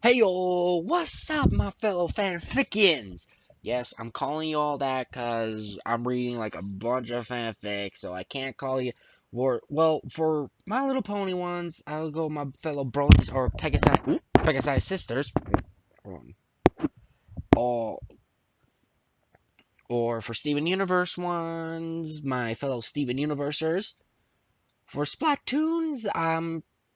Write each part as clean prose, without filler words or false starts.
Hey yo, what's up, my fellow fanfickians? Yes, I'm calling you all that because I'm reading like a bunch of fanfics, so I can't call you. Well, for My Little Pony ones, I'll go my fellow bronies or Pegasi sisters, um, or or for Steven Universe ones, my fellow Steven Universers. For Splatoons,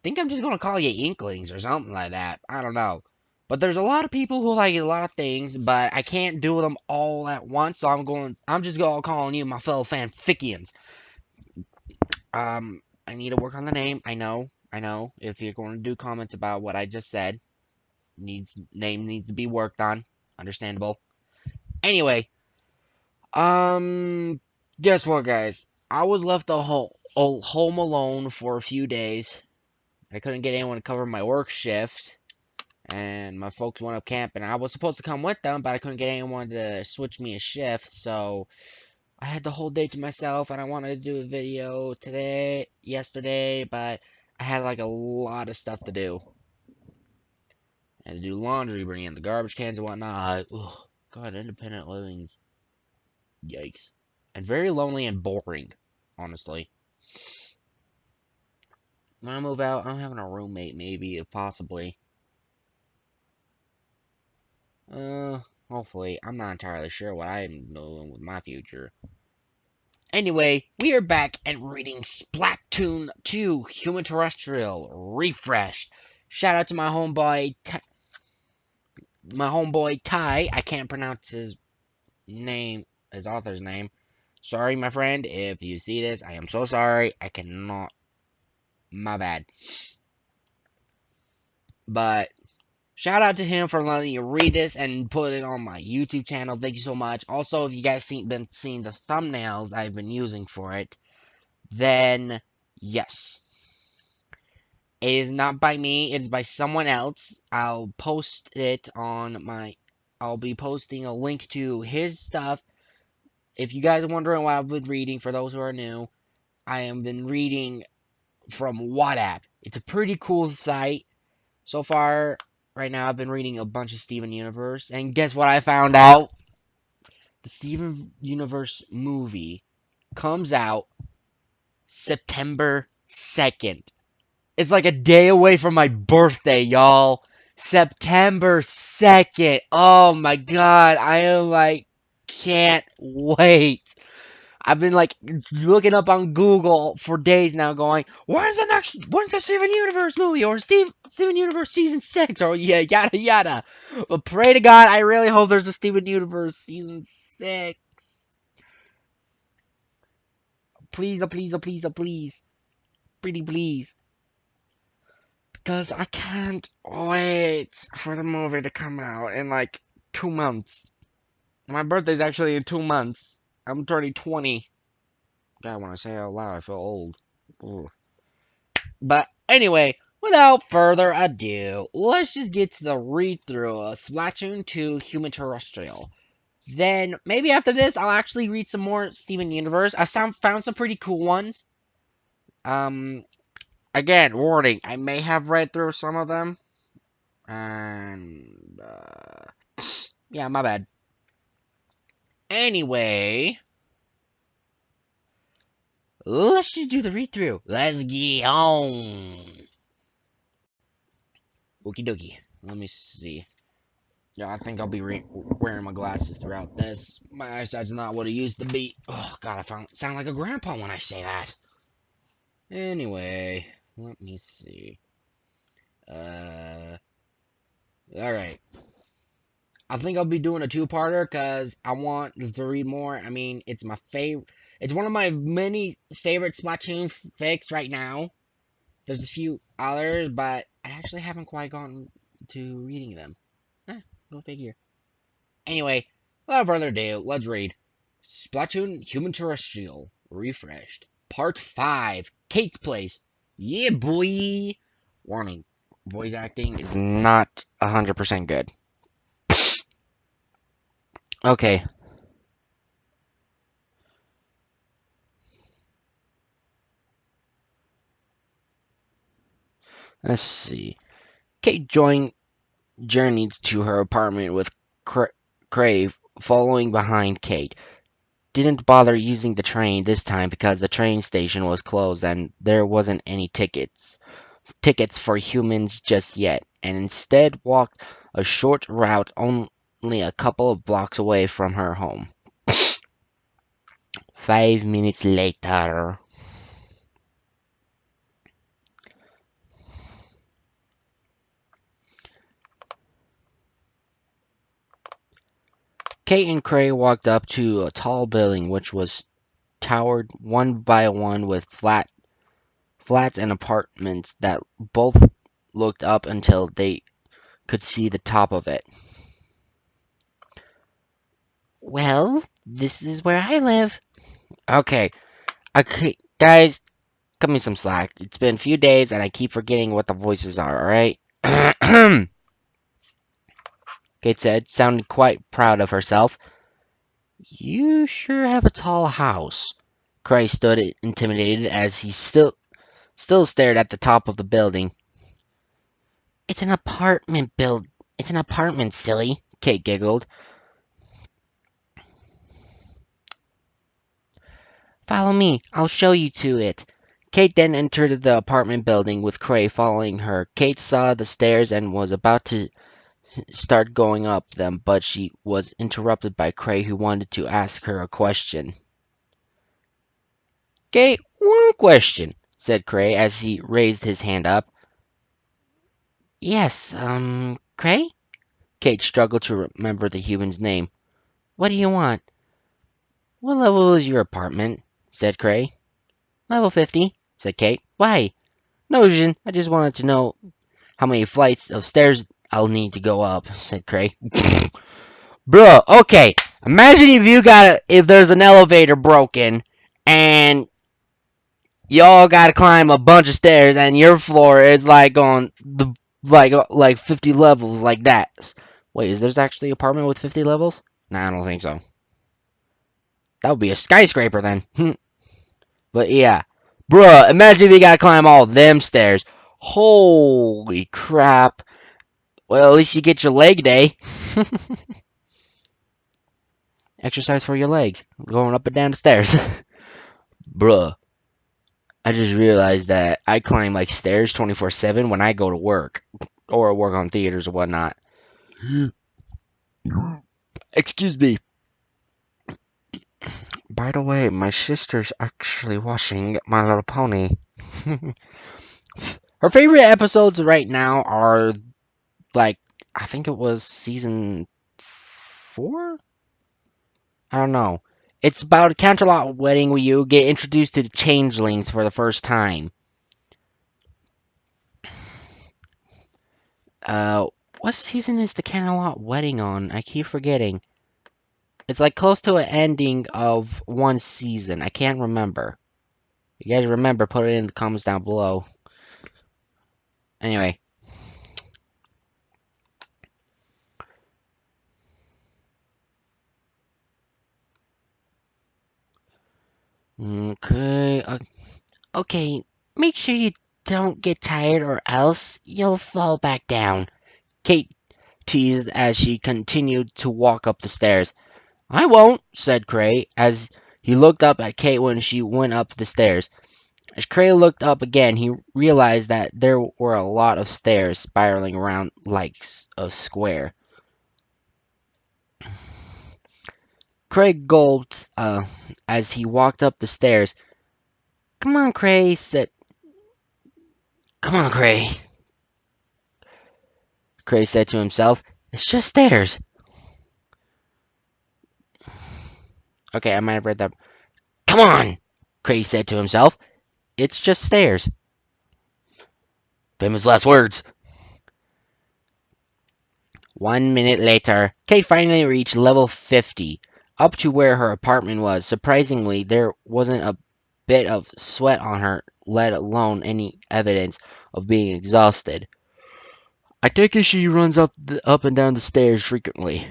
think I'm just gonna call you Inklings or something like that. I don't know. But there's a lot of people who like a lot of things, but I can't do them all at once, so I'm just gonna calling you my fellow fanfickians. I need to work on the name. I know. If you're going to do comments about what I just said, name needs to be worked on. Understandable. Anyway, um, guess what, guys? I was left home alone for a few days. I couldn't get anyone to cover my work shift, and my folks went up camping. I was supposed to come with them, but I couldn't get anyone to switch me a shift, so I had the whole day to myself, and I wanted to do a video yesterday, but I had like a lot of stuff to do. I had to do laundry, bring in the garbage cans and whatnot. Ugh, God, independent living, yikes. And very lonely and boring, honestly. When I move out, I'm having a roommate, maybe, if possibly. Uh, Hopefully. I'm not entirely sure what I'm doing with my future. Anyway, we are back and reading Splatoon 2 Human-terrestrial refreshed. Shout out to my homeboy Ty. I can't pronounce his author's name. Sorry, my friend, if you see this, I am so sorry. I cannot. My bad. But shout out to him for letting you read this and put it on my YouTube channel. Thank you so much. Also, if you guys been seeing the thumbnails I've been using for it, then yes. It is not by me, it is by someone else. I'll be posting a link to his stuff. If you guys are wondering what I've been reading, for those who are new, I have been reading from WhatsApp. It's a pretty cool site. So far, right now, I've been reading a bunch of Steven Universe, and guess what I found out? The Steven Universe movie comes out September 2nd. It's like a day away from my birthday, y'all. September 2nd. Oh my god. I am like, can't wait. I've been like looking up on Google for days now going, when's the Steven Universe movie? Or Steven Universe season 6? Or yeah, yada yada. But pray to God, I really hope there's a Steven Universe season 6. Please, oh please, oh please, oh please. Pretty please. Because I can't wait for the movie to come out in like 2 months. My birthday's actually in 2 months. I'm turning 20. God, when I say it out loud, I feel old. Ooh. But anyway, without further ado, let's just get to the read through of Splatoon 2 Human-terrestrial. Then maybe after this, I'll actually read some more Steven Universe. Found some pretty cool ones. Um, Again, warning, I may have read through some of them. And, yeah, my bad. Anyway, let's just do the read through. Let's get on. Okie dokie. Let me see. Yeah, I think I'll be wearing my glasses throughout this. My eyesight's not what it used to be. Oh, God, sound like a grandpa when I say that. Anyway, let me see. Uh, alright. I think I'll be doing a two-parter because I want to read more. I mean, it's my favorite. It's one of my many favorite Splatoon fics right now. There's a few others, but I actually haven't quite gotten to reading them. Go figure. Anyway, without further ado, let's read Splatoon Human-terrestrial Refreshed Part 5, Kate's Place. Yeah, boy! Warning, voice acting is not 100% good. Okay, let's see. Kate joined journeyed to her apartment with Crave following behind Kate. Didn't bother using the train this time because the train station was closed and there wasn't any tickets for humans just yet, and instead walked a short route only a couple of blocks away from her home. 5 minutes later. Kate and Cray walked up to a tall building which was towered one by one with flats and apartments that both looked up until they could see the top of it. Well, this is where I live. Okay, guys, cut me some slack. It's been a few days and I keep forgetting what the voices are, alright? Kate said, sounding quite proud of herself. You sure have a tall house. Cray stood intimidated as he still stared at the top of the building. It's an apartment build. It's an apartment, silly. Kate giggled. Follow me. I'll show you to it. Kate then entered the apartment building with Cray following her. Kate saw the stairs and was about to start going up them, but she was interrupted by Cray, who wanted to ask her a question. Kate, one question, said Cray as he raised his hand up. Yes, Cray? Kate struggled to remember the human's name. What do you want? What level is your apartment? Said Cray. Level 50, said Kate. Why? No reason. I just wanted to know how many flights of stairs I'll need to go up, said Cray. Bruh, okay. Imagine if there's an elevator broken and y'all gotta climb a bunch of stairs and your floor is like on the like 50 levels like that. Wait, is there actually an apartment with 50 levels? Nah, I don't think so. That would be a skyscraper then. But yeah. Bruh, imagine if you gotta climb all them stairs. Holy crap. Well, at least you get your leg day. Exercise for your legs. Going up and down the stairs. Bruh. I just realized that I climb like stairs 24/7 when I go to work. Or work on theaters or whatnot. Excuse me. By the way, my sister's actually watching My Little Pony. Her favorite episodes right now are like, I think it was season 4? I don't know. It's about a Canterlot wedding where you get introduced to the changelings for the first time. Uh, what season is the Canterlot wedding on? I keep forgetting. It's like close to an ending of one season. I can't remember. If you guys remember, put it in the comments down below. Anyway. Okay. Okay. Make sure you don't get tired or else you'll fall back down. Kate teased as she continued to walk up the stairs. I won't, said Cray, as he looked up at Kate when she went up the stairs. As Cray looked up again, he realized that there were a lot of stairs spiraling around like a square. Craig gulped as he walked up the stairs. Come on, Cray, said. Come on, Cray said to himself. It's just stairs. Okay, I might have read that. Come on, Cray said to himself. It's just stairs. Famous last words. 1 minute later, Kate finally reached level 50, up to where her apartment was. Surprisingly, there wasn't a bit of sweat on her, let alone any evidence of being exhausted. I take it she runs up and down the stairs frequently.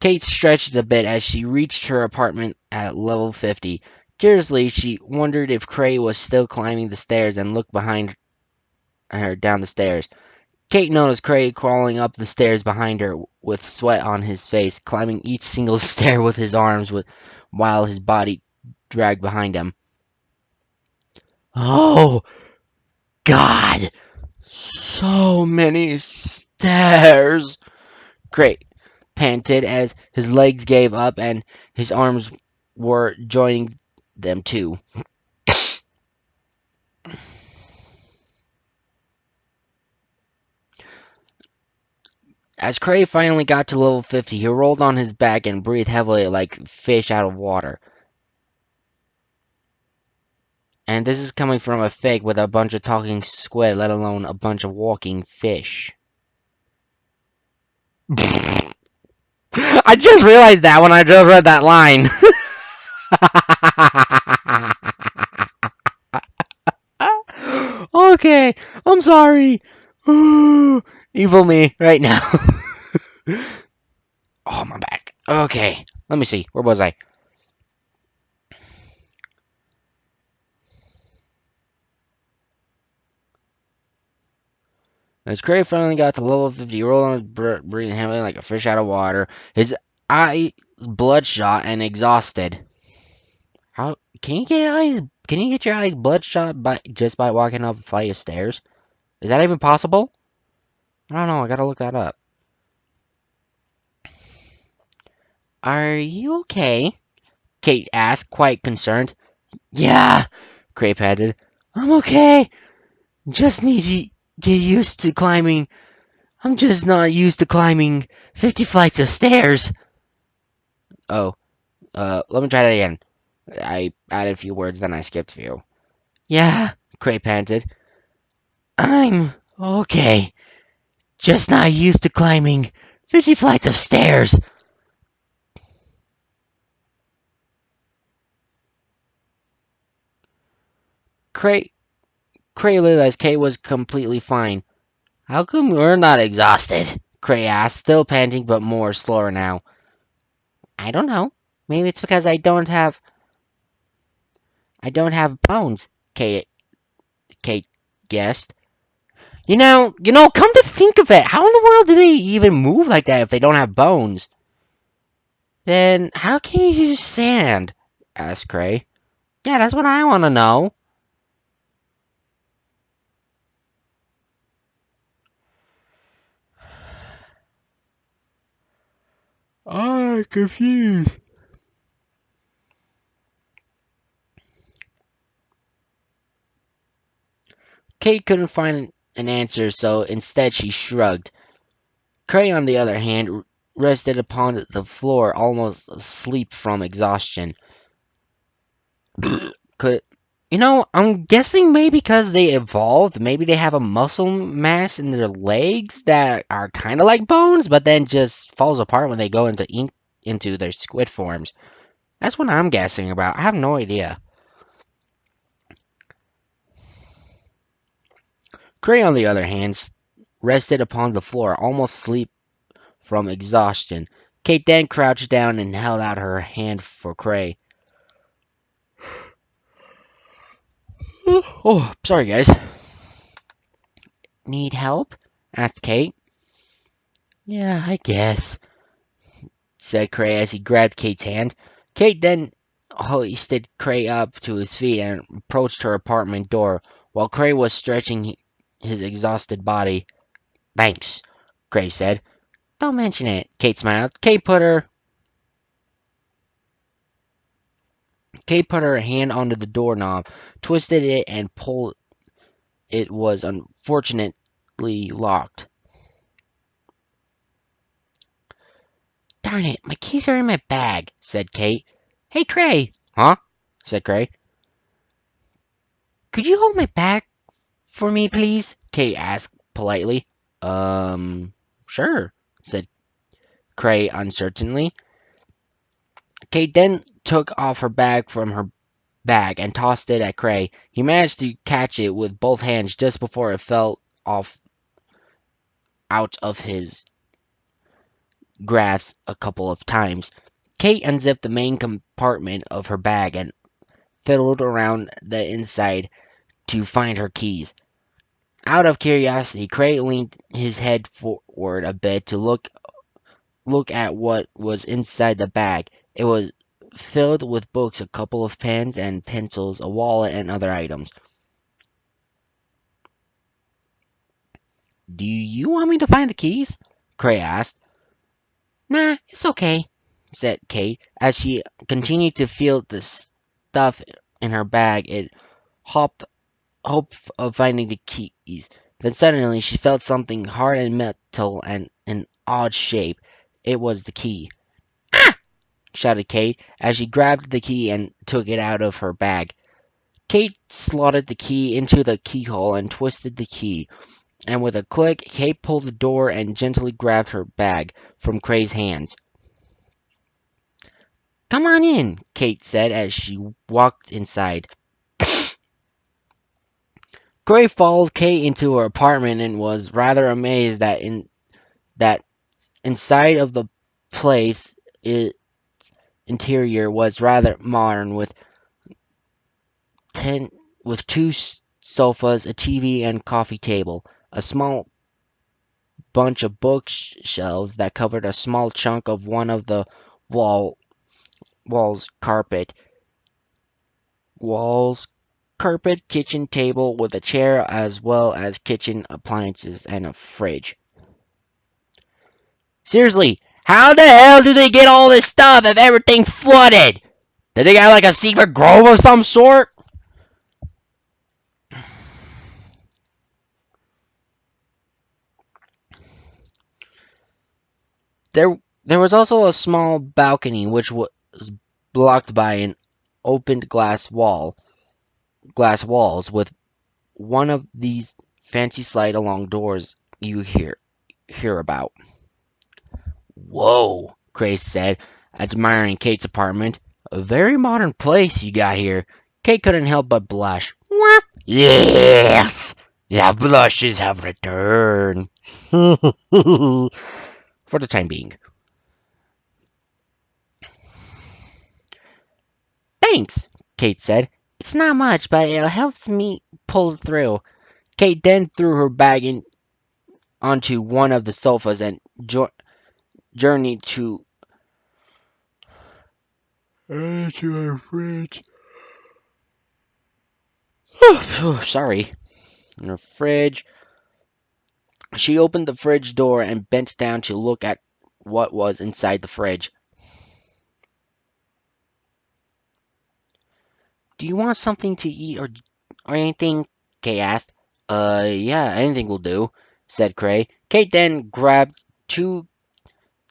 Kate stretched a bit as she reached her apartment at level 50. Curiously, she wondered if Cray was still climbing the stairs and looked behind her down the stairs. Kate noticed Craig crawling up the stairs behind her with sweat on his face, climbing each single stair with his arms while his body dragged behind him. Oh, God! So many stairs! Craig panted as his legs gave up and his arms were joining them too. As Cray finally got to level 50, he rolled on his back and breathed heavily like fish out of water. And this is coming from a fake with a bunch of talking squid, let alone a bunch of walking fish. I just realized that when I just read that line. Okay, I'm sorry. Evil me right now. Oh, my back. Okay, let me see. Where was I? As Cray finally got to level 50, he rolled on his breathing heavily like a fish out of water. His eyes bloodshot and exhausted. How can you get eyes? Can you get your eyes bloodshot by walking up a flight of stairs? Is that even possible? I don't know. I gotta look that up. Are you okay? Kate asked, quite concerned. Yeah, Cray panted. I'm okay. Just need to get used to climbing. I'm just not used to climbing 50 flights of stairs. Oh, let me try that again. I added a few words, then I skipped a few. Yeah, Cray panted. I'm okay. Just not used to climbing 50 flights of stairs. Cray, Cray realized Kay was completely fine. How come we're not exhausted? Cray asked, still panting but more slower now. I don't know. Maybe it's because I don't have bones, Kate guessed. Come to think of it, how in the world do they even move like that if they don't have bones? Then how can you use sand? Asked Cray. Yeah, that's what I want to know. I'm confused. Kate couldn't find an answer, so instead she shrugged. Cray, on the other hand, rested upon the floor, almost asleep from exhaustion. Could I'm guessing maybe because they evolved, maybe they have a muscle mass in their legs that are kind of like bones, but then just falls apart when they go into their squid forms. That's what I'm guessing about. I have no idea. Cray, on the other hand, rested upon the floor, almost asleep from exhaustion. Kate then crouched down and held out her hand for Cray. Oh, sorry, guys. Need help? Asked Kate. Yeah, I guess, said Cray as he grabbed Kate's hand. Kate then hoisted Cray up to his feet and approached her apartment door while Cray was stretching his exhausted body. Thanks, Cray said. Don't mention it, Kate smiled. Kate put her hand onto the doorknob, twisted it, and pulled. It was unfortunately locked. Darn it, my keys are in my bag, said Kate. Hey, Cray. Huh? Said Cray. Could you hold my bag for me, please? Kate asked politely. Sure, said Cray uncertainly. Kate then took off her bag from her bag and tossed it at Cray. He managed to catch it with both hands just before it fell off out of his grasp a couple of times. Kate unzipped the main compartment of her bag and fiddled around the inside to find her keys. Out of curiosity, Cray leaned his head forward a bit to look at what was inside the bag. It was filled with books, a couple of pens and pencils, a wallet, and other items. Do you want me to find the keys? Cray asked. Nah, it's okay, said Kate. As she continued to feel the stuff in her bag, it hopped hope of finding the keys. Then suddenly she felt something hard and metal and an odd shape. It was the key. Ah! Shouted Kate as she grabbed the key and took it out of her bag. Kate slotted the key into the keyhole and twisted the key, and with a click, Kate pulled the door and gently grabbed her bag from Cray's hands. Come on in, Kate said as she walked inside. Gray followed Kate into her apartment and was rather amazed that inside of the place, its interior was rather modern ten with two sofas, a TV, and coffee table. A small bunch of bookshelves that covered a small chunk of one of the wall walls carpet. Walls carpet, kitchen table with a chair as well as kitchen appliances and a fridge. Seriously, how the hell do they get all this stuff if everything's flooded? Did they got like a secret grove of some sort? There was also a small balcony which was blocked by an opened glass walls with one of these fancy slide along doors you hear about. Whoa, Grace said, admiring Kate's apartment. A very modern place you got here. Kate couldn't help but blush. What? Yes! The blushes have returned. For the time being. Thanks, Kate said. It's not much, but it helps me pull through. Kate then threw her bag onto one of the sofas and journeyed to her fridge. Sorry. In her fridge. She opened the fridge door and bent down to look at what was inside the fridge. Do you want something to eat or anything? Kay asked. Yeah, anything will do, said Cray. Kate then grabbed two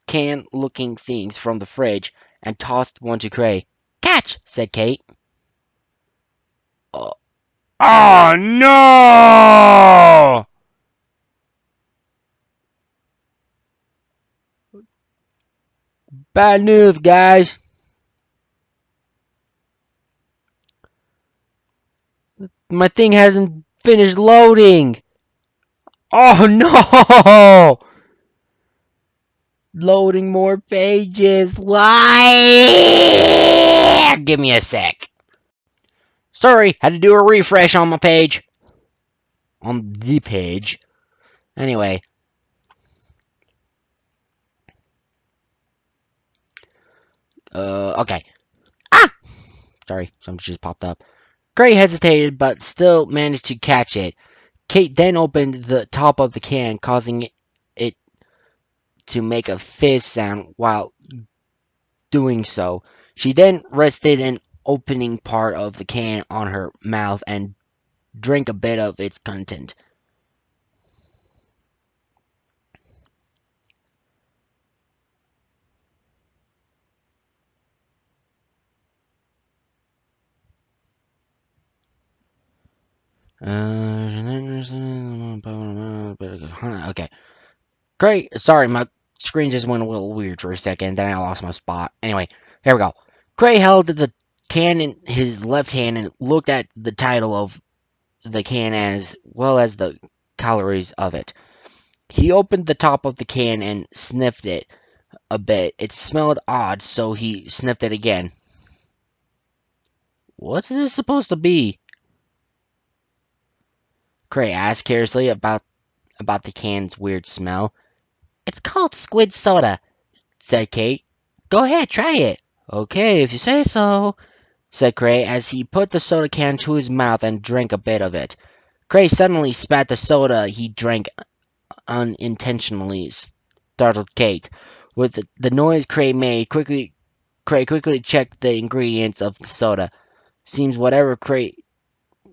can-looking things from the fridge and tossed one to Cray. Catch, said Kate. Oh, oh no! Bad news, guys. My thing hasn't finished loading. Oh no! Loading more pages. Why? Give me a sec. Sorry, had to do a refresh on my page. On the page. Anyway. Okay. Ah! Sorry, something just popped up. Gray hesitated, but still managed to catch it. Kate then opened the top of the can, causing it to make a fizz sound while doing so. She then rested an opening part of the can on her mouth and drank a bit of its content. Okay. Great. Sorry, my screen just went a little weird for a second, then I lost my spot. Anyway, here we go. Gray held the can in his left hand and looked at the title of the can as well as the calories of it. He opened the top of the can and sniffed it a bit. It smelled odd, so he sniffed it again. What's this supposed to be? Cray asked curiously about the can's weird smell. It's called squid soda, said Kate. Go ahead, try it. Okay, if you say so, said Cray as he put the soda can to his mouth and drank a bit of it. Cray suddenly spat the soda he drank unintentionally, startled Kate. With the noise Cray made, Cray quickly checked the ingredients of the soda. Seems whatever Cray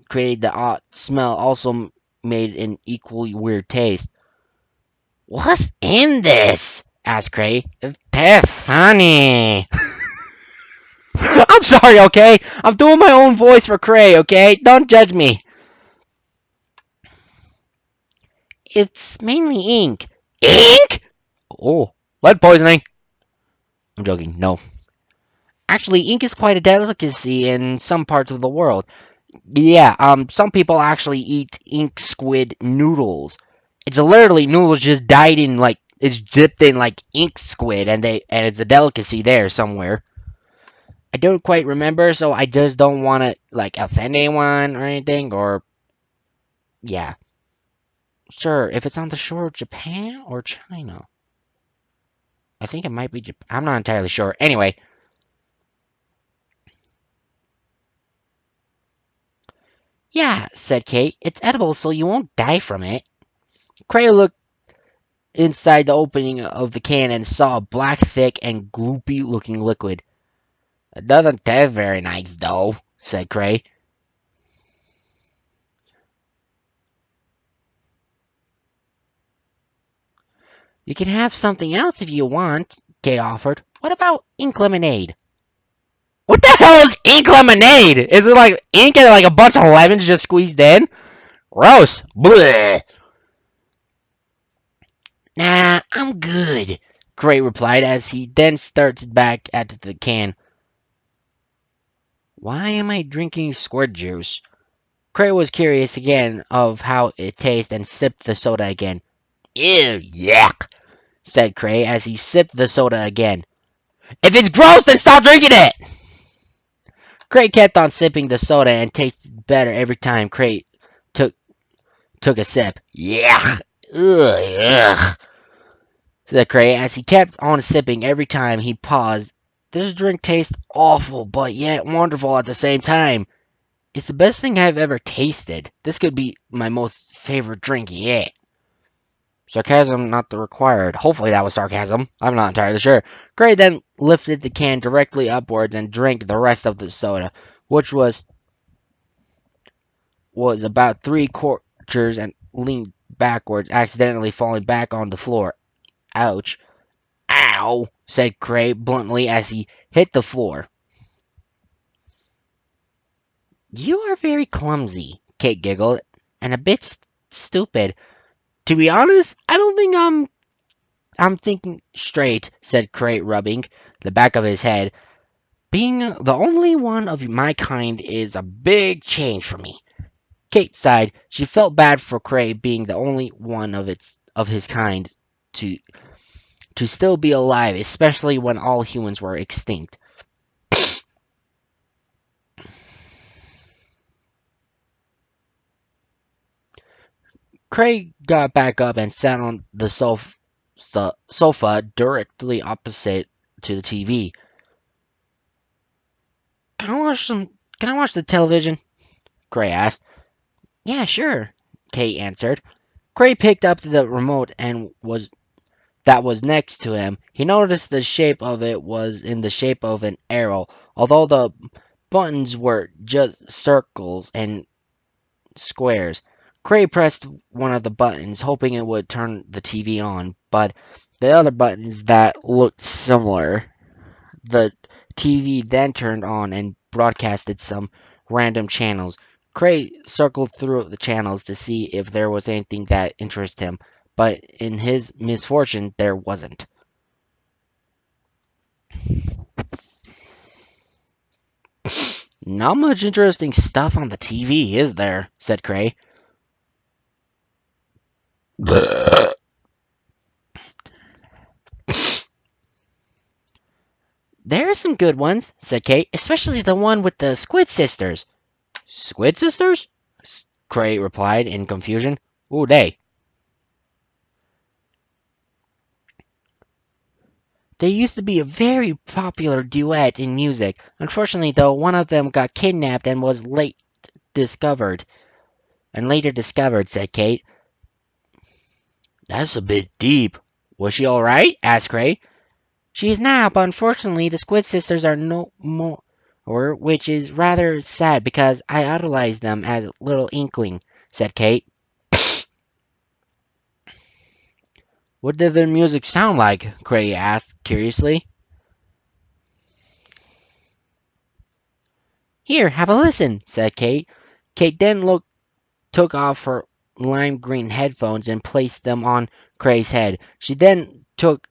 created the odd smell also made an equally weird taste. What's in this? Asked Cray. That's funny. I'm sorry, okay? I'm doing my own voice for Cray, okay? Don't judge me. It's mainly ink. Ink? Oh, lead poisoning. I'm joking. No. Actually, ink is quite a delicacy in some parts of the world. Yeah, some people actually eat ink squid noodles. It's literally noodles just dyed in like it's dipped in like ink squid, and it's a delicacy there somewhere. I don't quite remember, so I just don't want to like offend anyone or anything. Or yeah, sure, if it's on the shore of Japan or China, I think it might be Japan. I'm not entirely sure. Anyway, yeah, said Kate. It's edible, so you won't die from it. Cray looked inside the opening of the can and saw a black, thick, and gloopy-looking liquid. It doesn't taste very nice, though, said Cray. You can have something else if you want, Kay offered. What about ink lemonade? What the hell is ink lemonade? Is it like ink and like a bunch of lemons just squeezed in? Gross. Bleh. Nah, I'm good, Cray replied as he then started back at the can. Why am I drinking squirt juice? Cray was curious again of how it tasted and sipped the soda again. Ew, yuck, said Cray as he sipped the soda again. If it's gross, then stop drinking it! Cray kept on sipping the soda and tasted better every time Cray took took a sip. Yuck, ugh, said Cray as he kept on sipping every time he paused. This drink tastes awful, but yet wonderful at the same time. It's the best thing I've ever tasted. This could be my most favorite drink yet. Sarcasm not the required. Hopefully that was sarcasm. I'm not entirely sure. Gray then lifted the can directly upwards and drank the rest of the soda, which was about 3/4 and leaned backwards, accidentally falling back on the floor. Ouch. Ow, said Gray bluntly as he hit the floor. You are very clumsy, Kate giggled, and a bit stupid. To be honest, I don't think I'm thinking straight, said Cray, rubbing the back of his head. Being the only one of my kind is a big change for me. Kate sighed. She felt bad for Cray being the only one of his kind to to still be alive, especially when all humans were extinct. Cray got back up and sat on the sofa directly opposite to the TV. Can I watch some? Can I watch the television? Cray asked. Yeah, sure, Kate answered. Cray picked up the remote and was next to him. He noticed the shape of it was in the shape of an arrow, although the buttons were just circles and squares. Cray pressed one of the buttons, hoping it would turn the TV on, but the other buttons that looked similar. The TV then turned on and broadcasted some random channels. Cray circled through the channels to see if there was anything that interested him, but in his misfortune, there wasn't. Not much interesting stuff on the TV, is there? Said Cray. There are some good ones, said Kate, especially the one with the Squid Sisters. Squid Sisters? Cray replied in confusion. Who they? They used to be a very popular duet in music. Unfortunately, though, one of them got kidnapped and was discovered, later discovered, said Kate. That's a bit deep. Was she alright? Asked Cray. She is now, but unfortunately the Squid Sisters are no more, which is rather sad because I idolized them as a little inkling, said Kate. What did their music sound like? Cray asked curiously. Here, have a listen, said Kate. Kate then took off her lime green headphones and placed them on Cray's head. She then took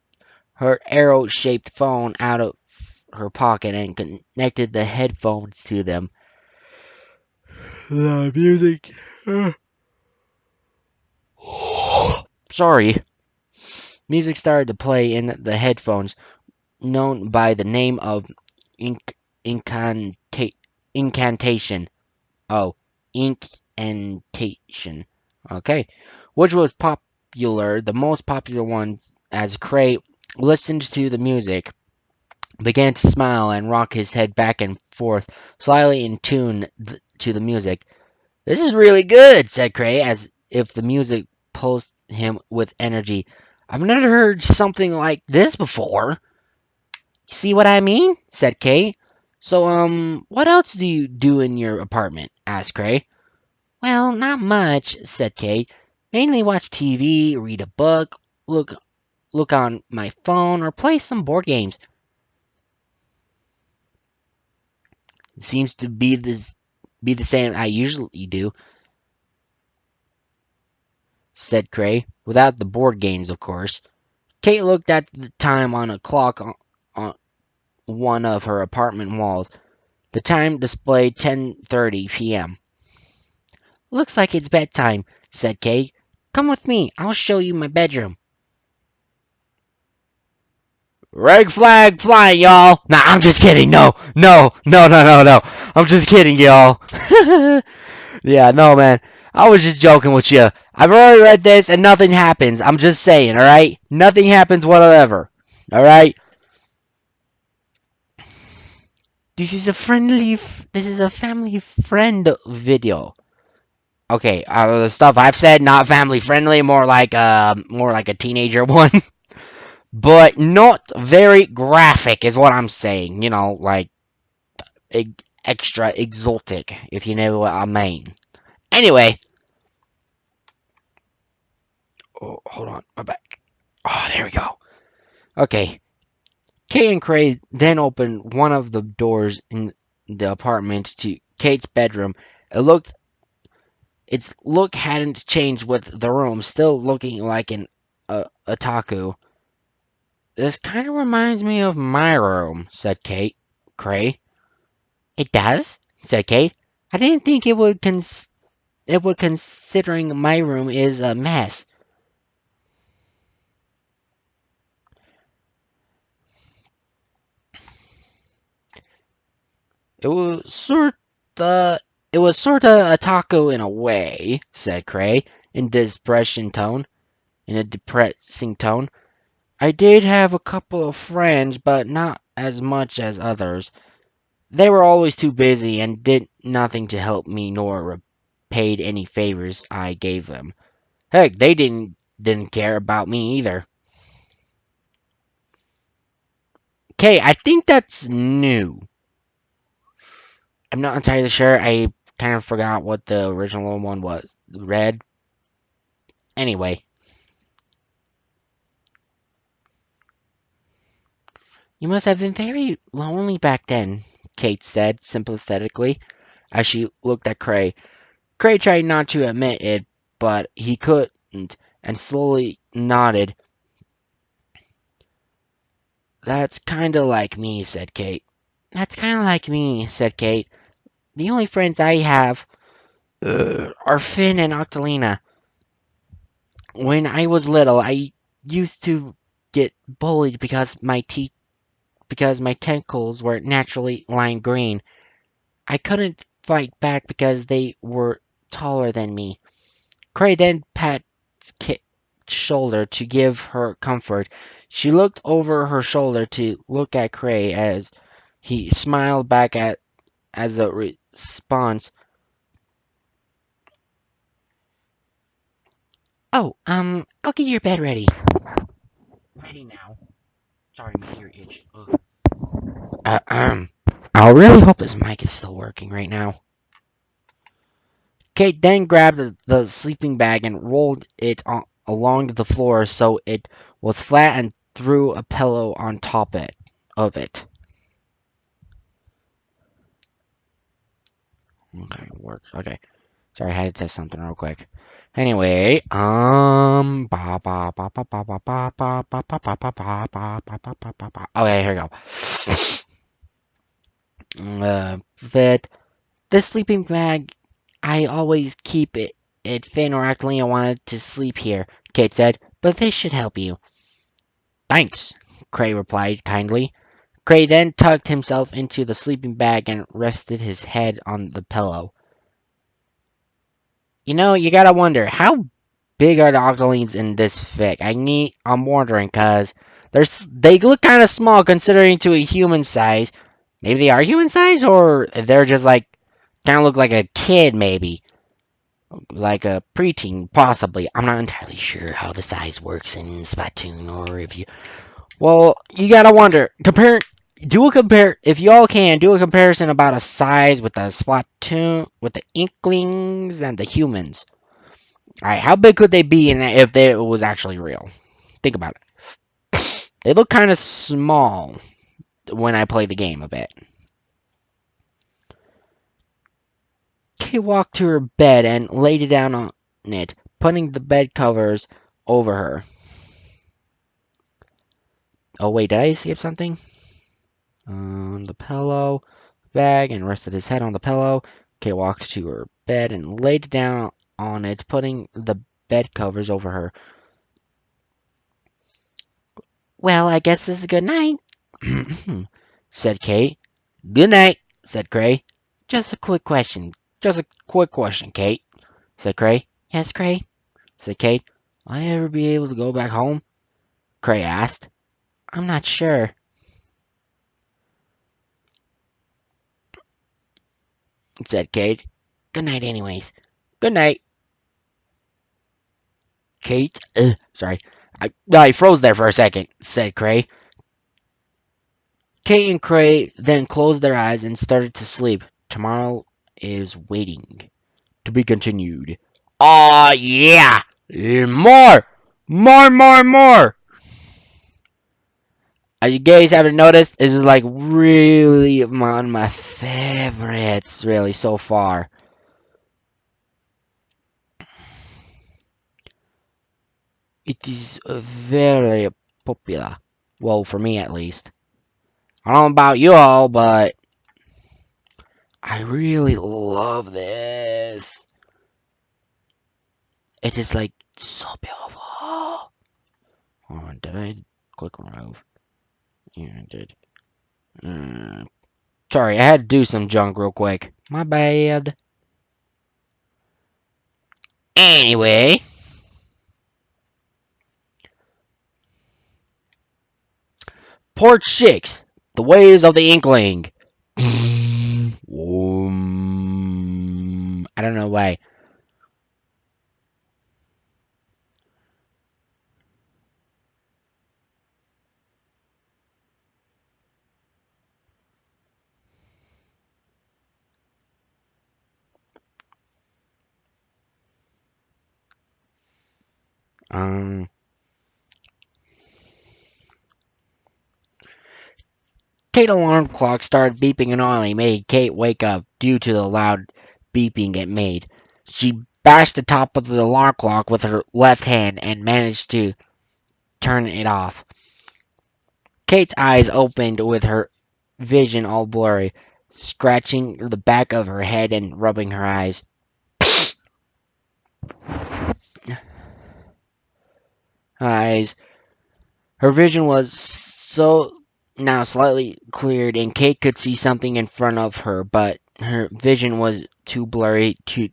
her arrow shaped phone out of her pocket and connected the headphones to them. The music. Sorry. Music started to play in the headphones, known by the name of incanta- incantation. Oh, incantation. Okay. Which was popular, the most popular one, as Cray listened to the music, began to smile and rock his head back and forth, slightly in tune to the music. This is really good, said Cray, as if the music pulsed him with energy. I've never heard something like this before. See what I mean? Said Kay. So, what else do you do in your apartment? Asked Cray. Well, not much, said Kay. Mainly watch TV, read a book, look on my phone, or play some board games. It seems to be the same I usually do, said Cray, without the board games, of course. Kate looked at the time on a clock on one of her apartment walls. The time displayed 10:30 p.m. Looks like it's bedtime, said Kate. Come with me. I'll show you my bedroom. Red flag flying, y'all. Nah, I'm just kidding. No, no, no, no, no, no. I'm just kidding, y'all. Yeah, no, man. I was just joking with you. I've already read this and nothing happens. I'm just saying, alright? Nothing happens whatsoever. Alright? This is a family friend video. Okay, the stuff I've said not family friendly, more like a teenager one, but not very graphic is what I'm saying. You know, like extra exotic, if you know what I mean. Anyway, oh, hold on, my back. Oh, there we go. Okay, Kate and Cray then opened one of the doors in the apartment to Kate's bedroom. It looked Its look hadn't changed with the room, still looking like an otaku. This kind of reminds me of my room, said Cray. It does, said Kate. I didn't think it would considering my room is a mess. It was sorta it was sorta otaku in a way, said Cray in a depressing tone. I did have a couple of friends, but not as much as others. They were always too busy and did nothing to help me nor repaid any favors I gave them. Heck, they didn't care about me either. Okay, I think that's new. I'm not entirely sure. I kind of forgot what the original one was. Red. Anyway, you must have been very lonely back then, Kate said sympathetically as she looked at Cray. Cray tried not to admit it, but he couldn't, and slowly nodded. That's kinda like me, said Kate. That's kinda like me, said Kate. The only friends I have are Finn and Octolina. When I was little, I used to get bullied because my tentacles were naturally lime green. I couldn't fight back because they were taller than me. Cray then pats Kate's shoulder to give her comfort. She looked over her shoulder to look at Cray as he smiled back at as a response. Oh, I'll get your bed ready. Ready now. Sorry, my ear itch. Ugh. I really hope this mic is still working right now. Kate then grabbed the sleeping bag and rolled it along the floor so it was flat and threw a pillow on top of it. Okay, works. Okay. Sorry, I had to test something real quick. Anyway, okay, here we go. But this sleeping bag, I always keep it Finn or Actalina wanted to sleep here, Kate said, but this should help you. Thanks, Cray replied kindly. Cray then tucked himself into the sleeping bag and rested his head on the pillow. You gotta wonder, how big are the Octolines in this fic? I'm wondering, cause they look kind of small considering to a human size. Maybe they are human size, or they're just like kind of look like a kid, maybe like a preteen, possibly. I'm not entirely sure how the size works in Splatoon, or if you. Well, you gotta wonder. If y'all can do a comparison about a size with the Splatoon, with the Inklings and the humans. All right, how big could they be if it was actually real? Think about it. They look kind of small when I play the game a bit. Kay walked to her bed and laid it down on it, putting the bed covers over her. Oh wait, did I skip something? On the pillow bag and rested his head on the pillow. Kay walked to her bed and laid down on it, putting the bed covers over her. Well, I guess this is a good night, said Kate. Good night, said Cray. Just a quick question. Just a quick question, Kate, said Cray. Yes, Cray, said Kate. Will I ever be able to go back home? Cray asked. I'm not sure, said Kate. Good night, anyways. Good night, Kate. Sorry. I froze there for a second, said Cray. Kate and Cray then closed their eyes and started to sleep. Tomorrow is waiting to be continued. Aw, yeah! More! More, more, more! As you guys haven't noticed, this is like really one of my favorites, really, so far. It is very popular. Well, for me at least. I don't know about you all, but I really love this. It is like so beautiful. Hold on, did I click remove? Yeah, I did. Sorry, I had to do some junk real quick. My bad. Anyway, Port 6, The Ways of the Inkling. I don't know why. Um, Kate's alarm clock started beeping annoyingly, made Kate wake up due to the loud beeping it made. She bashed the top of the alarm clock with her left hand and managed to turn it off. Kate's eyes opened with her vision all blurry, scratching the back of her head and rubbing her eyes. Eyes. Her vision was so now slightly cleared, and Kate could see something in front of her, but her vision was too blurry to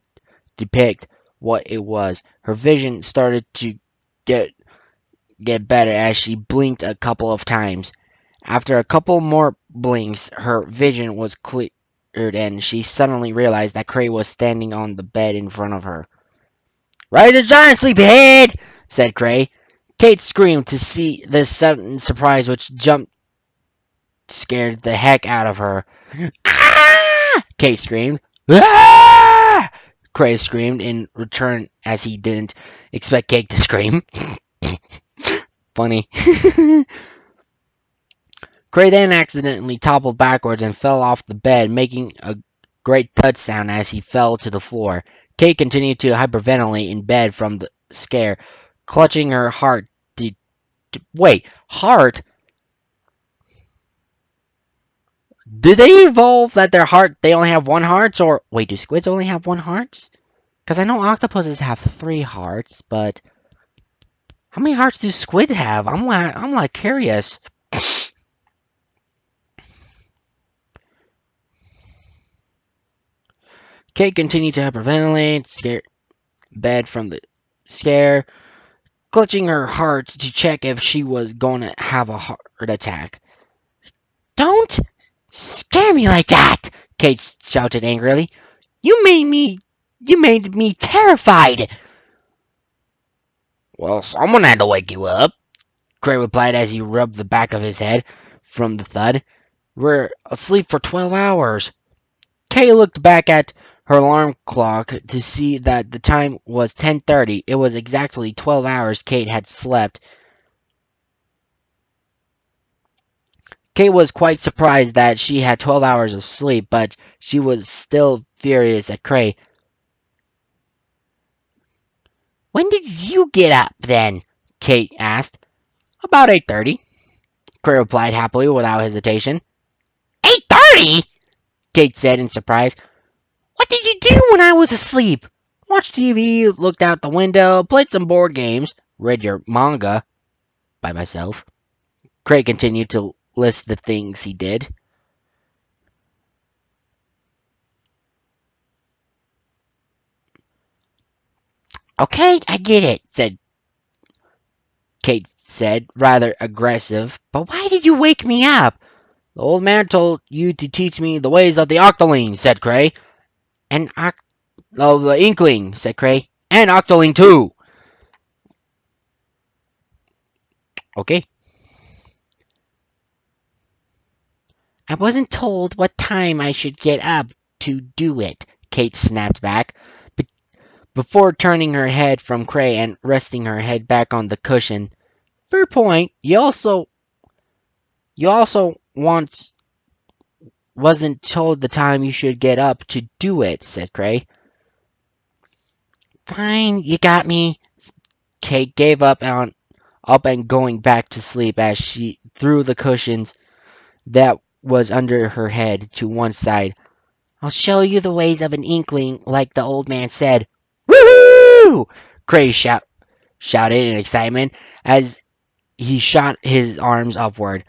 depict what it was. Her vision started to get better as she blinked a couple of times. After a couple more blinks, her vision was cleared and she suddenly realized that Cray was standing on the bed in front of her. "Rise and shine, sleepyhead!" said Cray. Kate screamed to see this sudden surprise, which scared the heck out of her. "Ah!" Kate screamed. "Ah!" Cray screamed in return as he didn't expect Kate to scream. Funny. Cray then accidentally toppled backwards and fell off the bed, making a great thud sound as he fell to the floor. Kate continued to hyperventilate in bed from the scare, clutching her heart. Wait, heart? Did they evolve that they only have one heart? Or wait, do squids only have one heart? Because I know octopuses have 3 hearts, but how many hearts do squid have? I'm curious. Kate continued to hyperventilate, scared bed from the scare, clutching her heart to check if she was going to have a heart attack. "Don't scare me like that!" Kate shouted angrily. You made me terrified." "Well, someone had to wake you up," Gray replied as he rubbed the back of his head from the thud. "We're asleep for 12 hours. Kay looked back at her alarm clock to see that the time was 10:30. It was exactly 12 hours Kate had slept. Kate was quite surprised that she had 12 hours of sleep, but she was still furious at Cray. "When did you get up, then?" Kate asked. "About 8:30, Cray replied happily without hesitation. 8:30? Kate said in surprise. "What did you do when I was asleep?" "Watched TV, looked out the window, played some board games, read your manga by myself." Cray continued to list the things he did. "Okay, I get it," Kate said, rather aggressive. "But why did you wake me up?" "The old man told you to teach me the ways of the Octoling," said Cray. "And the Inkling," said Cray. "And Octoling too." "Okay." "I wasn't told what time I should get up to do it," Kate snapped back, before turning her head from Cray and resting her head back on the cushion. "Fair point. You also once wasn't told the time you should get up to do it," said Cray. "Fine, you got me." Kate gave up and going back to sleep as she threw the cushions that was under her head to one side. "I'll show you the ways of an Inkling, like the old man said." "Woohoo!" Cray shouted in excitement as he shot his arms upward.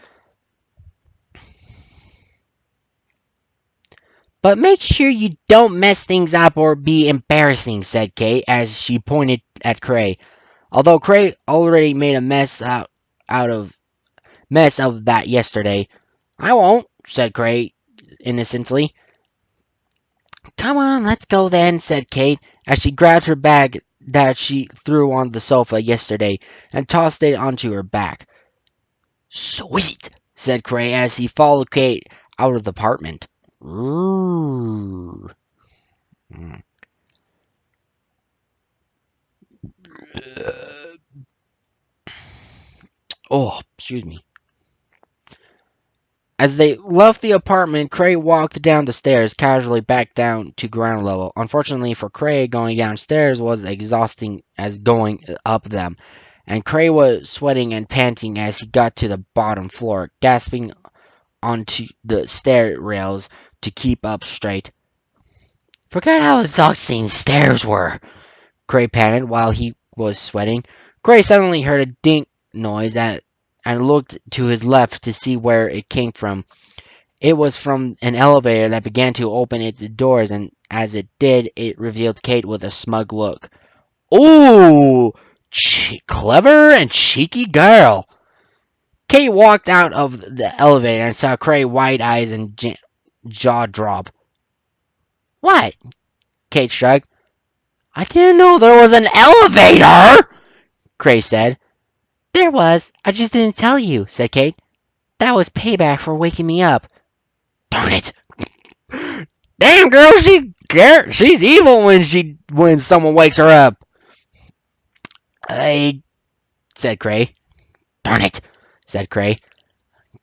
"But make sure you don't mess things up or be embarrassing," said Kate as she pointed at Cray. Although Cray already made a mess of that yesterday. "I won't," said Cray innocently. "Come on, let's go then," said Kate as she grabbed her bag that she threw on the sofa yesterday and tossed it onto her back. "Sweet," said Cray as he followed Kate out of the apartment. Ooh. Oh, excuse me. As they left the apartment, Cray walked down the stairs, casually back down to ground level. Unfortunately for Cray, going downstairs was exhausting as going up them, and Cray was sweating and panting as he got to the bottom floor, gasping onto the stair rails to keep up straight. "Forget how exhausting stairs were," Cray panted while he was sweating. Cray suddenly heard a dink noise and looked to his left to see where it came from. It was from an elevator that began to open its doors, and as it did, it revealed Kate with a smug look. Ooh, clever and cheeky girl. Kate walked out of the elevator and saw Cray wide eyes and jaw drop. What? Kate shrugged. I didn't know there was an elevator, Cray said. There was. I just didn't tell you, said Kate. That was payback for waking me up. Darn it. Damn, girl, she's evil when someone wakes her up. I said Cray. Darn it, said Cray.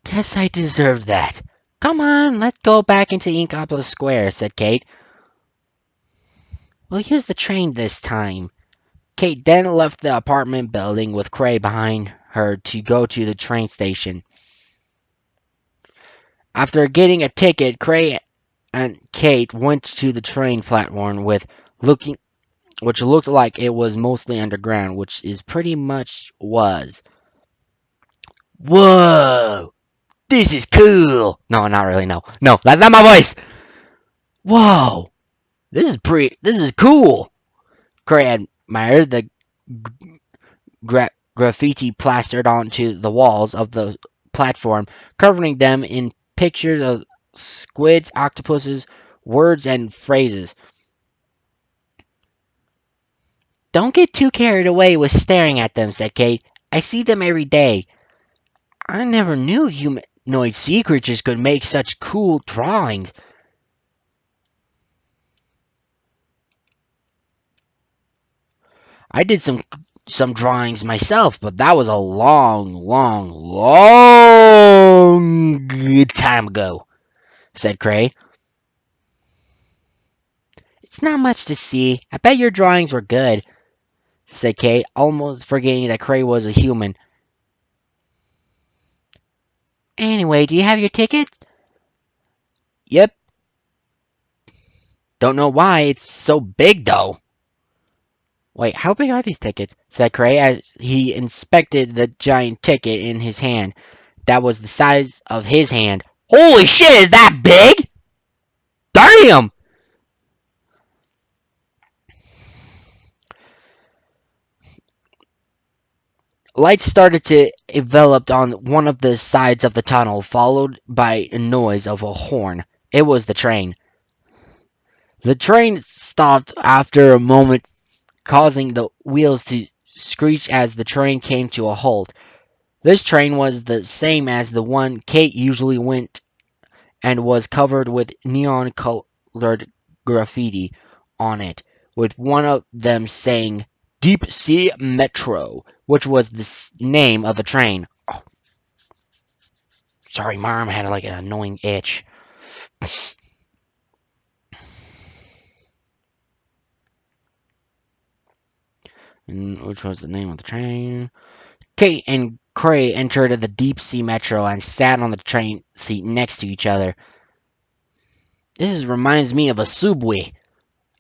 Guess I deserved that. Come on, let's go back into Inkopolis Square, said Kate. We'll use the train this time. Kate then left the apartment building with Cray behind her to go to the train station. After getting a ticket, Cray and Kate went to the train platform which looked like it was mostly underground, which is pretty much was. Whoa! This is cool! No, not really, no. No, that's not my voice! Whoa! This is cool! Cray admired the graffiti plastered onto the walls of the platform, covering them in pictures of squids, octopuses, words, and phrases. Don't get too carried away with staring at them, said Kate. I see them every day. I never knew humanoid sea creatures could make such cool drawings. I did some drawings myself, but that was a long, long, long time ago, said Cray. It's not much to see. I bet your drawings were good, said Kate, almost forgetting that Cray was a human. Anyway, do you have your tickets? Yep. Don't know why it's so big, though. Wait, how big are these tickets? Said Cray as he inspected the giant ticket in his hand. That was the size of his hand. Holy shit, is that big? Damn! Lights started to develop on one of the sides of the tunnel, followed by a noise of a horn. It was the train. The train stopped after a moment, causing the wheels to screech as the train came to a halt. This train was the same as the one Kate usually went and was covered with neon-colored graffiti on it, with one of them saying Deep Sea Metro, which was the name of the train. Oh, sorry, my arm had like an annoying itch. Which was the name of the train. Kate and Cray entered the Deep Sea Metro and sat on the train seat next to each other. This reminds me of a subway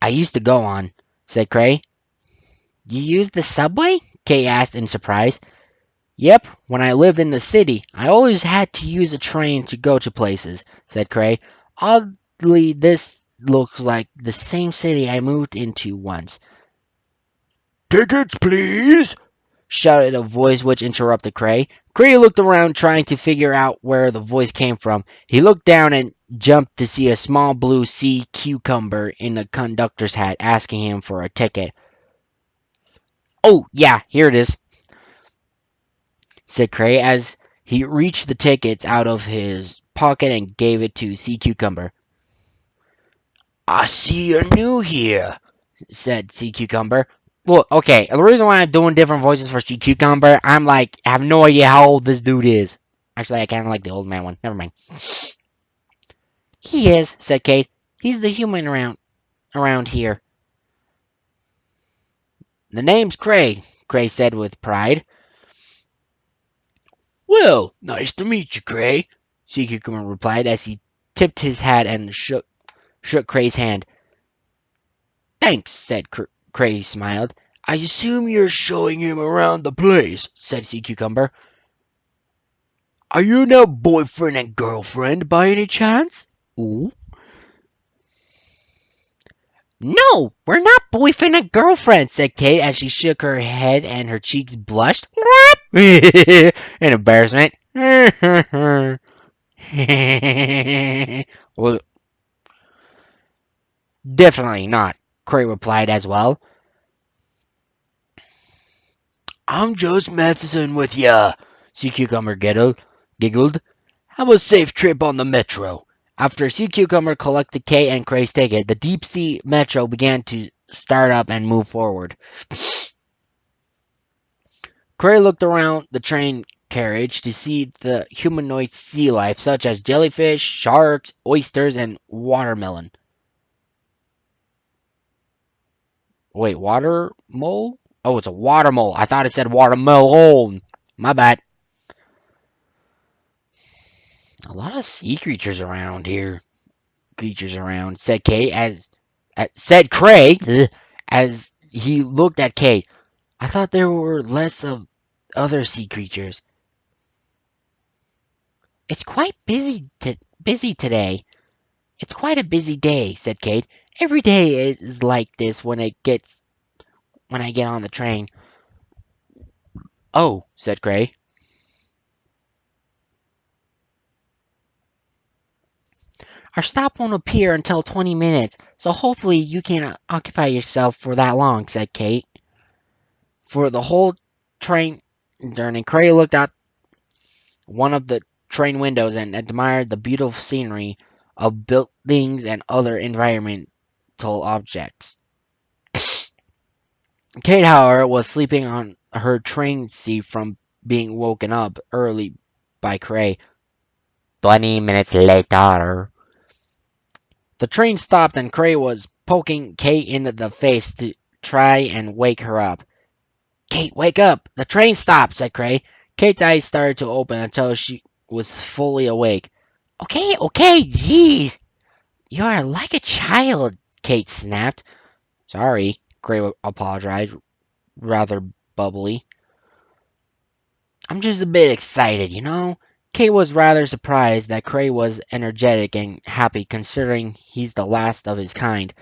I used to go on, said Cray. You used the subway? Kate asked in surprise. Yep, when I lived in the city, I always had to use a train to go to places, said Cray. Oddly, this looks like the same city I moved into once. Tickets, please, shouted a voice which interrupted Cray. Cray looked around trying to figure out where the voice came from. He looked down and jumped to see a small blue sea cucumber in a conductor's hat asking him for a ticket. Oh, yeah, here it is, said Cray as he reached the tickets out of his pocket and gave it to Sea Cucumber. I see you're new here, said Sea Cucumber. Look, okay, the reason why I'm doing different voices for Sea Cucumber, I have no idea how old this dude is. Actually, I kind of like the old man one. Never mind. He is, said Kate. He's the human around here. The name's Cray, Cray said with pride. Well, nice to meet you, Cray, Sea Cucumber replied as he tipped his hat and shook Cray's hand. Thanks, said Cray smiled. I assume you're showing him around the place, said Sea Cucumber. Are you now boyfriend and girlfriend by any chance? Ooh. No, we're not boyfriend and girlfriend, said Kate as she shook her head and her cheeks blushed. In embarrassment. Well, definitely not, Cray replied as well. I'm just messing with ya, Sea Cucumber giggled. Have a safe trip on the metro. After Sea Cucumber collected Kate and Cray's ticket, the deep sea metro began to start up and move forward. Cray looked around the train carriage to see the humanoid sea life, such as jellyfish, sharks, oysters, and watermelon. Wait, water mole? Oh, it's a water mole. I thought it said watermelon. My bad. A lot of sea creatures around here. Creatures around, said Kate said Cray as he looked at Kate. I thought there were less of other sea creatures. It's quite busy today. It's quite a busy day, said Kate. Every day is like this when I get on the train. Oh, said Gray. Our stop won't appear until 20 minutes, so hopefully you can occupy yourself for that long, said Kate. For the whole train journey, Cray looked out one of the train windows and admired the beautiful scenery of buildings and other environmental objects. Kate, however, was sleeping on her train seat from being woken up early by Cray. 20 minutes later. The train stopped and Cray was poking Kate in the face to try and wake her up. Kate, wake up! The train stopped, said Cray. Kate's eyes started to open until she was fully awake. Okay, okay, jeez. You are like a child, Kate snapped. Sorry, Cray apologized, rather bubbly. I'm just a bit excited, you know? Kate was rather surprised that Cray was energetic and happy considering he's the last of his kind.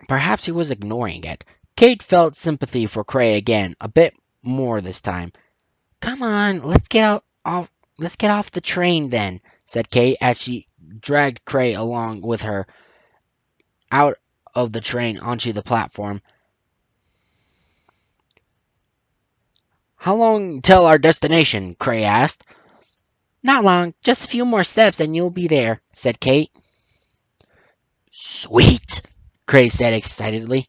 Perhaps he was ignoring it. Kate felt sympathy for Cray again, a bit more this time. Come on, let's get off the train then, said Kate as she dragged Cray along with her out of the train onto the platform. How long till our destination? Cray asked. Not long, just a few more steps and you'll be there, said Kate. Sweet, Cray said excitedly.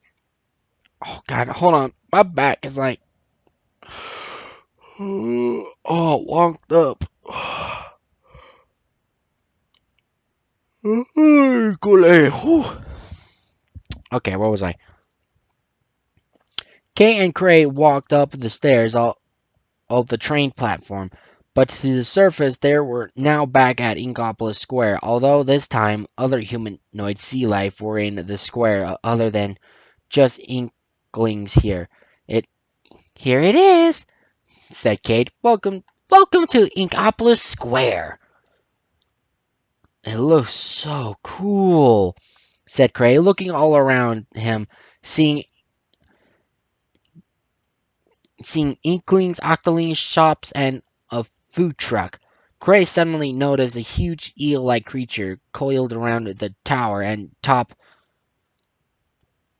Oh god, hold on. My back is like oh wonked up. Okay, where was I? Kay and Cray walked up the stairs of the train platform, but to the surface they were now back at Inkopolis Square, although this time other humanoid sea life were in the square other than just Inklings here. It Here it is, said Kate. Welcome to Inkopolis Square. It looks so cool, said Cray, looking all around him, seeing Inklings, Octolings, shops, and a food truck. Cray suddenly noticed a huge eel-like creature coiled around the tower and top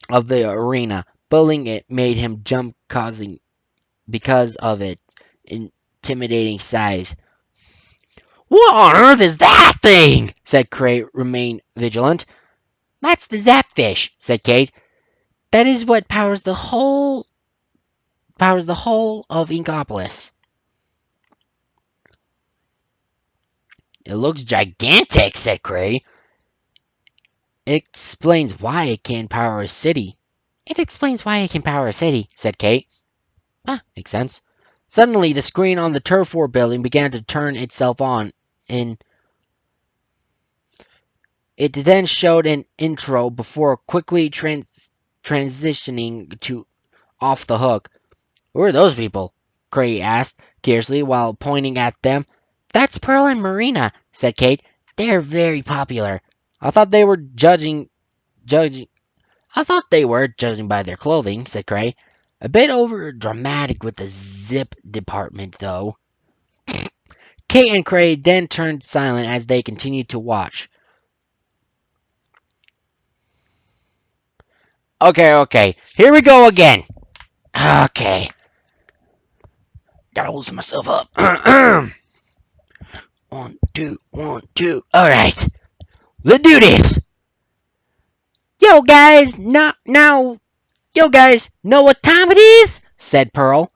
of the arena. Building it made him jump because of its intimidating size. What on earth is that thing? Said Cray, remain vigilant. That's the Zapfish, said Kate. That is what powers the whole of Inkopolis. It looks gigantic, said Cray. It explains why it can power a city. It explains why it can power a city, said Kate. Ah, makes sense. Suddenly, the screen on the turf war building began to turn itself on, and it then showed an intro before quickly transitioning to Off the Hook. Who are those people? Cray asked. curiously while pointing at them. That's Pearl and Marina, said Kate. They're very popular. I thought they were judging I thought they were judging by their clothing, said Cray. A bit over dramatic with the zip department though. Kate and Cray then turned silent as they continued to watch. Okay, here we go again. Okay, gotta loosen myself up. 1, 2, 1, 2. All right, let's do this. Yo guys, yo guys, know what time it is? Said Pearl.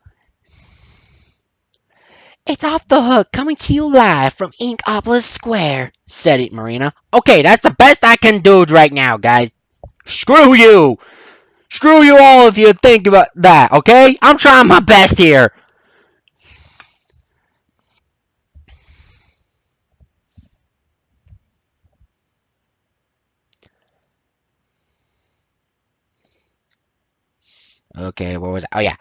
It's Off the Hook coming to you live from Inkopolis Square, said it Marina. Okay, that's the best I can do right now, guys. Screw you! Screw you all if you think about that, okay? I'm trying my best here. Okay, what was it? Oh yeah.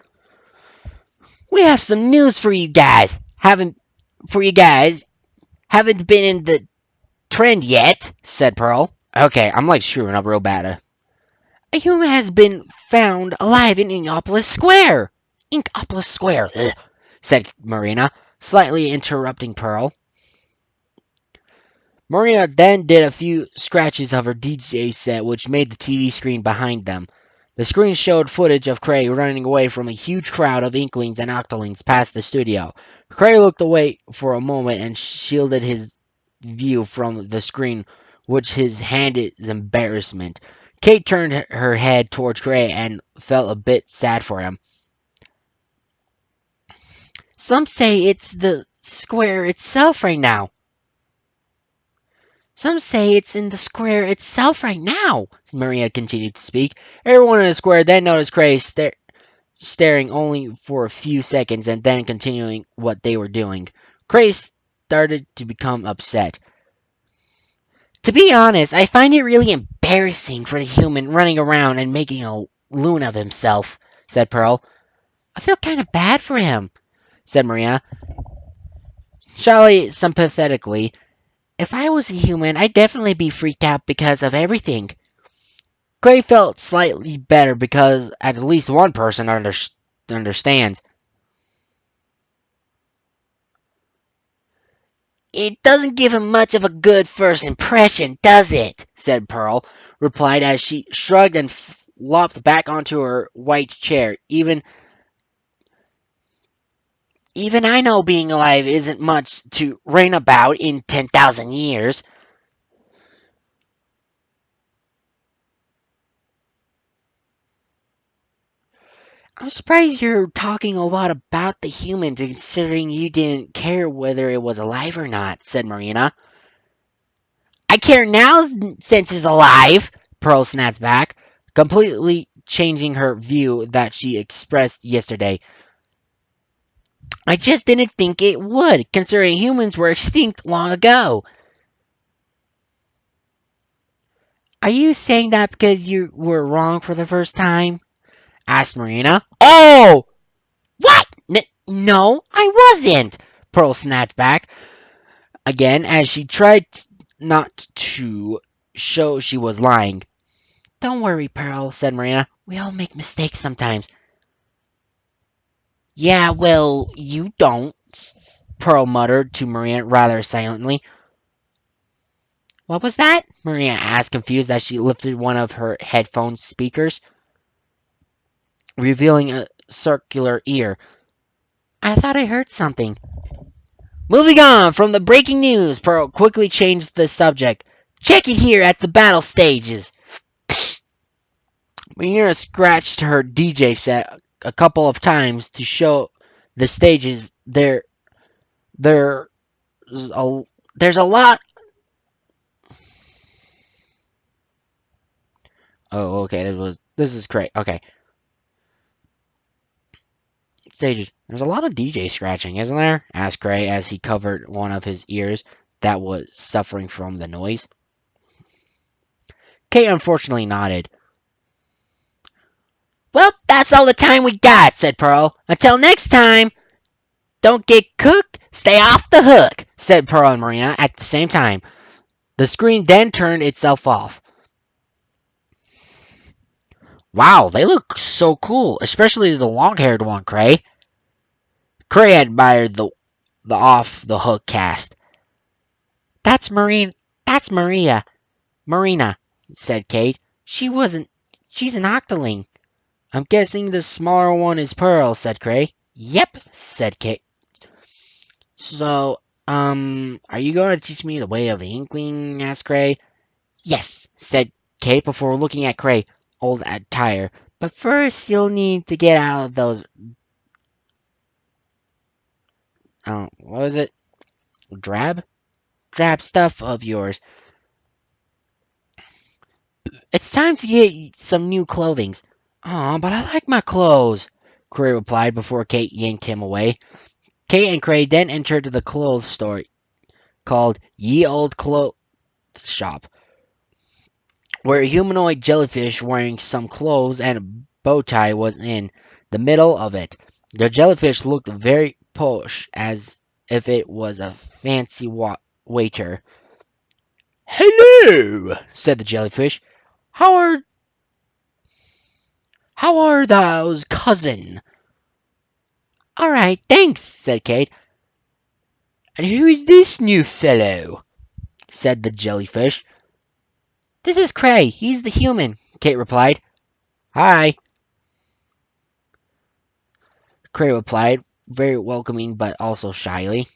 We have some news for you guys. Haven't been in the trend yet, said Pearl. Okay, I'm like screwing up real bad. A human has been found alive in Inkopolis Square. Inkopolis Square, ugh, said Marina, slightly interrupting Pearl. Marina then did a few scratches of her DJ set, which made the TV screen behind them. The screen showed footage of Cray running away from a huge crowd of Inklings and Octolings past the studio. Cray looked away for a moment and shielded his view from the screen, which his hand is embarrassment. Kate turned her head towards Cray and felt a bit sad for him. Some say it's the square itself right now. Some say it's in the square itself right now, Maria continued to speak. Everyone in the square then noticed Cray staring only for a few seconds and then continuing what they were doing. Cray started to become upset. To be honest, I find it really embarrassing for the human running around and making a loon of himself, said Pearl. I feel kind of bad for him, said Maria, shyly sympathetically. If I was a human, I'd definitely be freaked out because of everything. Gray felt slightly better because at least one person understands. It doesn't give him much of a good first impression, does it? Said Pearl, replied as she shrugged and flopped back onto her white chair. Even I know being alive isn't much to reign about in 10,000 years. I'm surprised you're talking a lot about the humans, considering you didn't care whether it was alive or not, said Marina. I care now since it's alive, Pearl snapped back, completely changing her view that she expressed yesterday. I just didn't think it would, considering humans were extinct long ago. Are you saying that because you were wrong for the first time? Asked Marina. Oh! What? No, I wasn't! Pearl snapped back again as she tried not to show she was lying. Don't worry, Pearl, said Marina. We all make mistakes sometimes. Yeah, well, you don't, Pearl muttered to Maria rather silently. What was that? Maria asked, confused as she lifted one of her headphone speakers, revealing a circular ear. I thought I heard something. Moving on from the breaking news, Pearl quickly changed the subject. Check it here at the battle stages. Maria scratched her DJ set a couple of times to show the stages. There's a there's a lot. Oh, okay. This is great. Okay, stages. There's a lot of DJ scratching, isn't there? Asked Gray as he covered one of his ears that was suffering from the noise. Kate unfortunately nodded. Well, that's all the time we got, said Pearl. Until next time. Don't get cooked, stay off the hook, said Pearl and Marina at the same time. The screen then turned itself off. Wow, they look so cool, especially the long-haired one, Cray. Cray admired the off-the-hook cast. That's Marina. That's Marina, said Kate. She's an octoling. I'm guessing the smaller one is Pearl, said Cray. Yep, said Kate. So, are you going to teach me the way of the Inkling? Asked Cray. Yes, said Kate before looking at Cray, old attire. But first, you'll need to get out of those. What was it? Drab? Drab stuff of yours. It's time to get some new clothing. Aw, but I like my clothes, Cray replied before Kate yanked him away. Kate and Cray then entered the clothes store called Ye Old Clothes Shop, where a humanoid jellyfish wearing some clothes and a bow tie was in the middle of it. The jellyfish looked very posh, as if it was a fancy waiter. "Hello," said the jellyfish. "How are how are those, cousin?" "All right, thanks," said Kate. "And who is this new fellow?" said the jellyfish. "This is Cray. He's the human," Kate replied. "Hi," Cray replied, very welcoming but also shyly.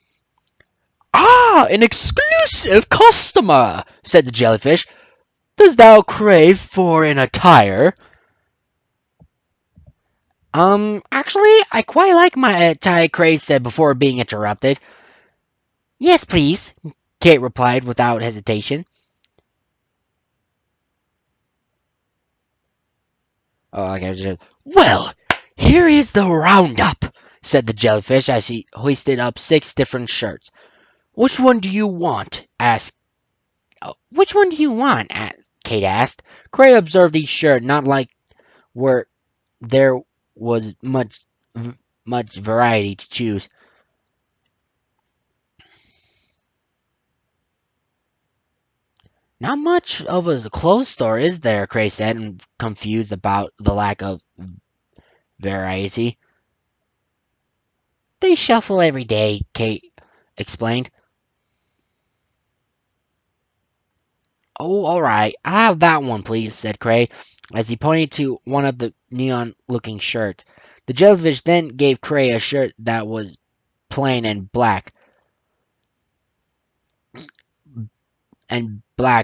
"Ah, an exclusive customer," said the jellyfish. "Does thou crave for an attire?" Actually, I quite like my attire," Cray said before being interrupted. "Yes, please," Kate replied without hesitation. Oh, okay. "Well, here is the roundup," said the jellyfish as he hoisted up 6 different shirts. "Which one do you want?" "Which one do you want?" Kate asked. Cray observed each shirt, not like where there was much variety to choose. "Not much of a clothes store, is there?" Cray said, and confused about the lack of variety. "They shuffle every day," Kate explained. "Oh, all right. I'll have that one, please," said Cray, as he pointed to one of the neon-looking shirts. The jellyfish then gave Cray a shirt that was plain and black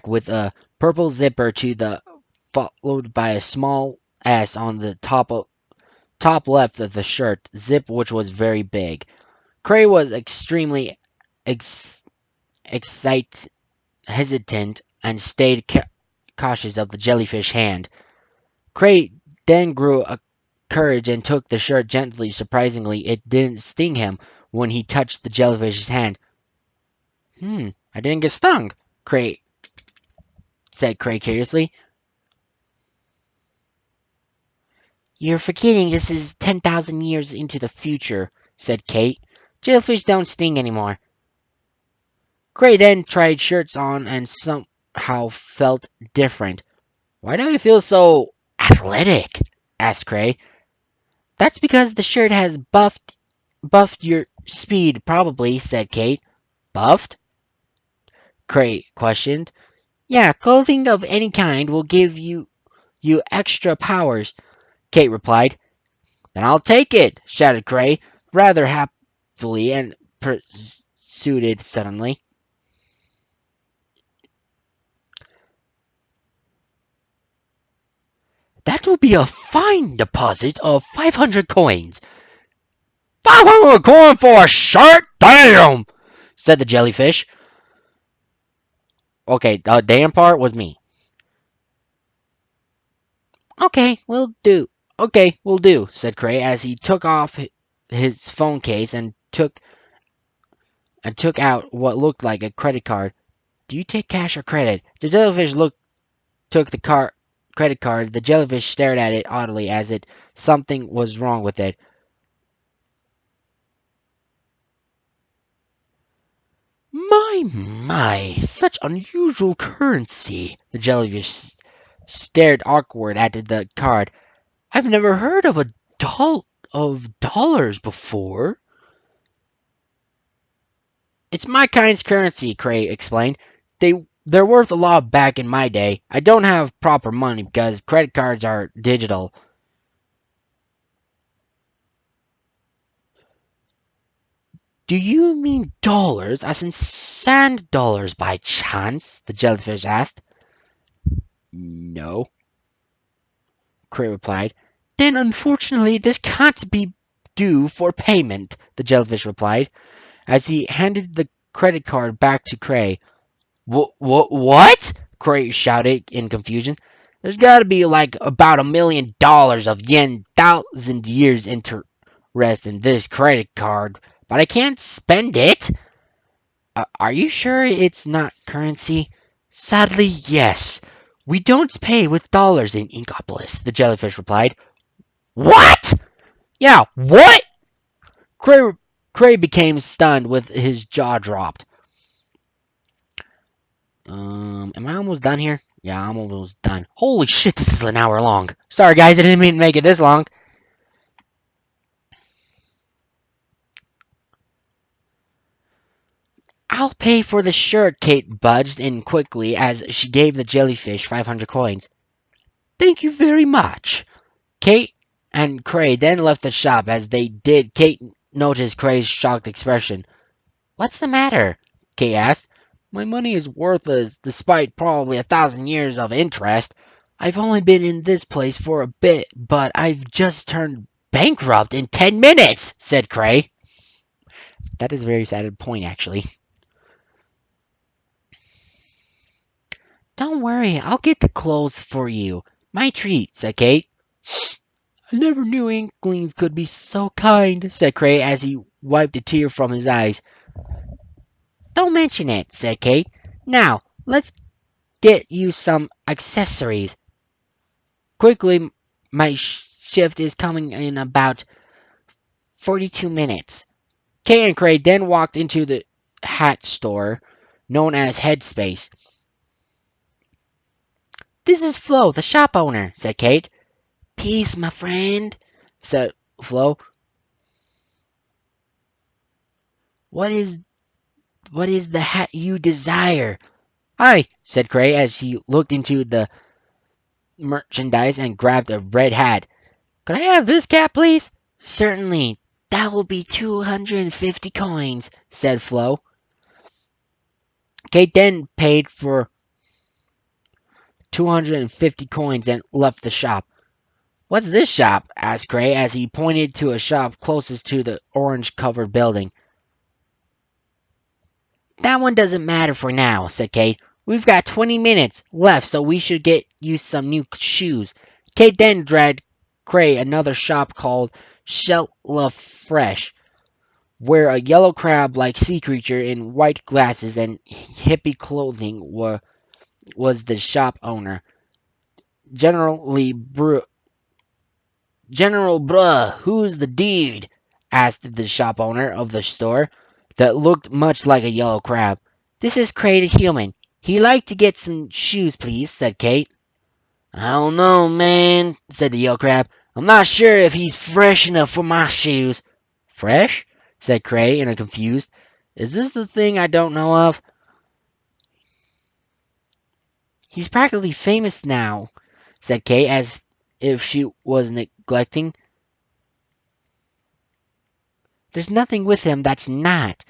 with a purple zipper to the followed by a small S on the top left of the shirt, zip which was very big. Cray was extremely ex- excite hesitant and stayed cautious of the jellyfish hand. Cray then grew a courage and took the shirt gently. Surprisingly, it didn't sting him when he touched the jellyfish's hand. I didn't get stung, Cray said Cray curiously. "You're forgetting this is 10,000 years into the future," said Kate. "Jellyfish don't sting anymore." Cray then tried shirts on and somehow felt different. "Why do I feel so athletic?" asked Cray. "That's because the shirt has buffed your speed, probably," said Kate. "Buffed?" Cray questioned. "Yeah, clothing of any kind will give you extra powers," Kate replied. "Then I'll take it!" shouted Cray, rather happily, and proceeded suddenly. "That will be a fine deposit of 500 coins." "500 coins for a shirt? Damn!" said the jellyfish. Okay, the damn part was me. Okay, we'll do. Okay, we'll do," said Cray as he took off his phone case and took out what looked like a credit card. "Do you take cash or credit?" The jellyfish took the credit card. The jellyfish stared at it oddly, as if something was wrong with it. My, such unusual currency. The jellyfish stared awkward at the card. I've never heard of dollars before. It's my kind's currency, Cray explained. They're worth a lot back in my day. I don't have proper money because credit cards are digital. Do you mean dollars, as in sand dollars by chance? The jellyfish asked. No, Cray replied. Then unfortunately this can't be due for payment, the jellyfish replied, as he handed the credit card back to Cray. What? Cray shouted in confusion. There's gotta be like about $1 million of yen, 1,000 years interest in this credit card, but I can't spend it. Are you sure it's not currency? Sadly, yes. We don't pay with dollars in Inkopolis, the jellyfish replied. What? Yeah, what? Cray, Cray became stunned with his jaw dropped. Am I almost done here? Yeah, I'm almost done. Holy shit, this is an hour long. Sorry guys, I didn't mean to make it this long. I'll pay for the shirt, Kate budged in quickly as she gave the jellyfish 500 coins. Thank you very much. Kate and Cray then left the shop. As they did, Kate noticed Cray's shocked expression. What's the matter? Kate asked. My money is worthless, despite probably 1,000 years of interest. I've only been in this place for a bit, but I've just turned bankrupt in 10 minutes, said Cray. That is a very sad point, actually. Don't worry, I'll get the clothes for you. My treat, said Kate. I never knew Inklings could be so kind, said Cray as he wiped a tear from his eyes. Don't mention it, said Kate. Now, let's get you some accessories. Quickly, my shift is coming in about 42 minutes. Kate and Cray then walked into the hat store known as Headspace. This is Flo, the shop owner, said Kate. Peace, my friend, said Flo. What is the hat you desire? Hi, said Cray as he looked into the merchandise and grabbed a red hat. Could I have this cap, please? Certainly. That will be 250 coins, said Flo. Kate then paid for 250 coins and left the shop. What's this shop? Asked Cray as he pointed to a shop closest to the orange-covered building. That one doesn't matter for now, said Kate. We've got 20 minutes left, so we should get you some new shoes. Kate then dragged Cray another shop called Shella Fresh, where a yellow crab-like sea creature in white glasses and hippie clothing was the shop owner. General Bruh, who's the dude? Asked the shop owner of the store that looked much like a yellow crab. This is Cray the human. He'd like to get some shoes, please, said Kate. I don't know, man, said the yellow crab. I'm not sure if he's fresh enough for my shoes. Fresh? Said Cray in a confused. Is this the thing I don't know of? He's practically famous now, said Kate as if she was neglecting. There's nothing with him that's not.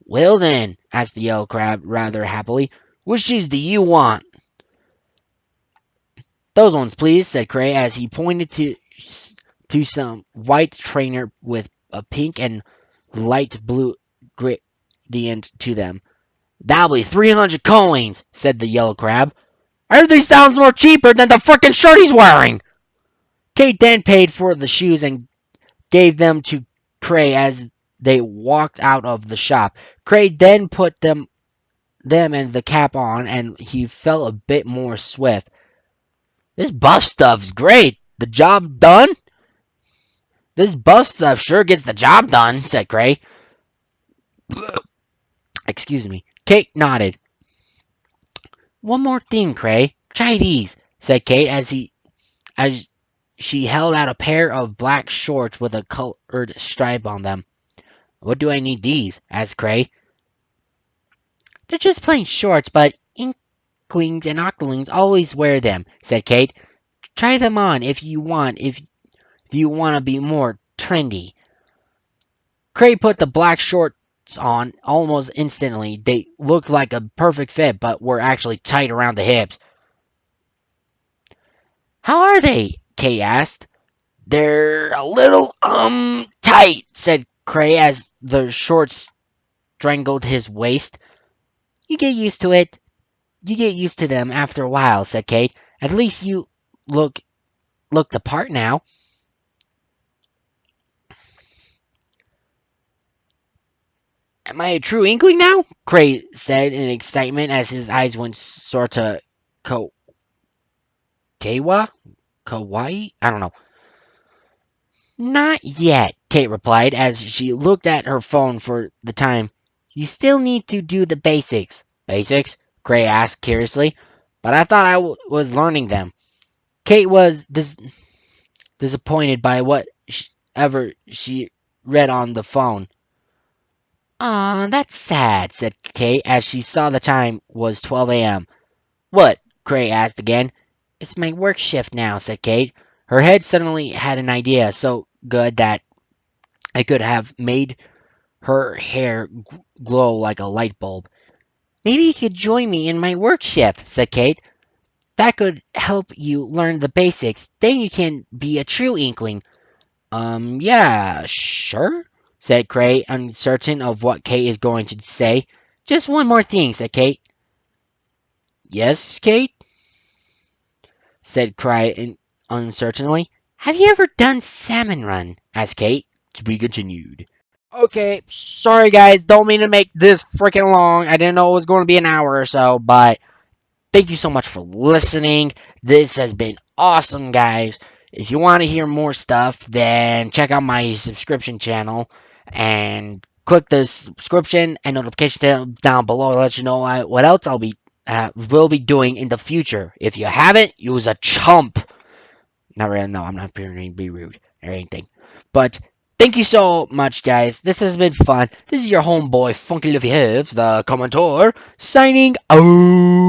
Well then, asked the yellow crab rather happily, which shoes do you want? Those ones, please, said Cray as he pointed to some white trainer with a pink and light blue gradient to them. That'll be 300 coins, said the yellow crab. Everything sounds more cheaper than the frickin' shirt he's wearing. Kate then paid for the shoes and gave them to Cray as they walked out of the shop. Cray then put them and the cap on, and he felt a bit more swift. This buff stuff's great. The job done? This buff stuff sure gets the job done, said Cray. Excuse me. Kate nodded. One more thing, Cray. Try these, said Kate as she held out a pair of black shorts with a colored stripe on them. What do I need these? Asked Cray. They're just plain shorts, but inklings and octolings always wear them, said Kate. Try them on if you want to be more trendy. Cray put the black shorts on almost instantly. They looked like a perfect fit, but were actually tight around the hips. How are they? Kay asked. They're a little, tight, said Cray as the shorts strangled his waist. You get used to it. You get used to them after a while, said Kate. At least you look the part now. Am I a true inkling now? Cray said in excitement as his eyes went sort of ko- Kawa? Kawaii? I don't know. Not yet, Kate replied as she looked at her phone for the time. You still need to do the basics. Basics? Cray asked curiously. But I thought was learning them. Kate was disappointed by whatever she read on the phone. Aw, that's sad, said Kate as she saw the time was 12 a.m. What? Cray asked again. It's my work shift now, said Kate. Her head suddenly had an idea so good that it could have made her hair glow like a light bulb. Maybe you could join me in my work shift, said Kate. That could help you learn the basics. Then you can be a true inkling. Yeah, sure, said Cray, uncertain of what Kate is going to say. Just one more thing, said Kate. Yes, Kate, said Cray uncertainly. Have you ever done salmon run? Asked Kate. To be continued. Okay, sorry guys, don't mean to make this freaking long. I didn't know it was going to be an hour or so, but thank you so much for listening. This has been awesome, guys. If you want to hear more stuff, then check out my subscription channel and click the subscription and notification tab down below to let you know what else will be doing in the future. If you haven't, use a chump. Not really. No, I'm not trying to be rude or anything. But thank you so much, guys. This has been fun. This is your homeboy, Funky Luffy Hives, the commentator, signing out.